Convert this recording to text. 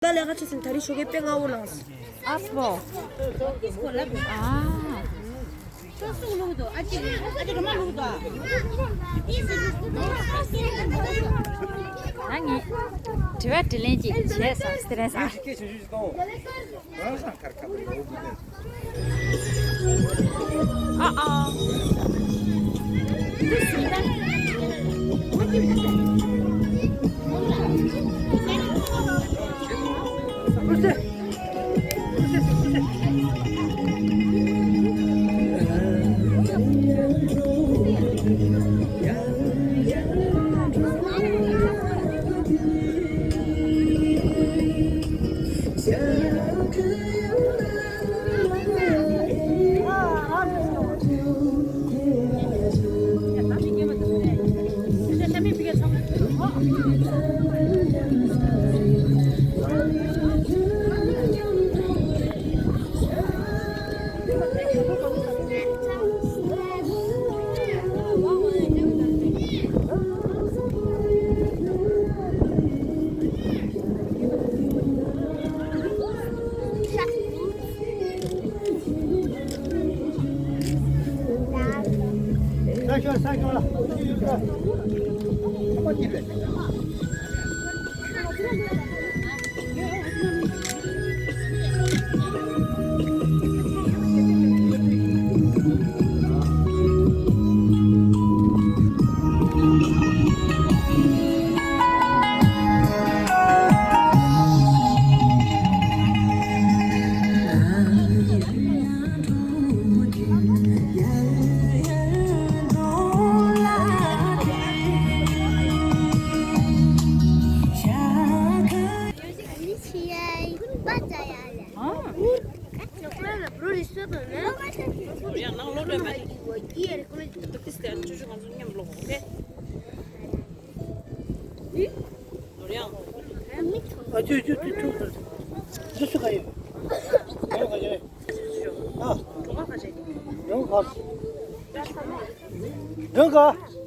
Dale, agáchese en tarillo, que pega bolas. 아스버. 아. 아니, 제가 들린지 제사 스트레스. 아. 사이좋아. 한번 기대. 저쪽 가요. 여기 가요. 아, 여기 가. 여기 가.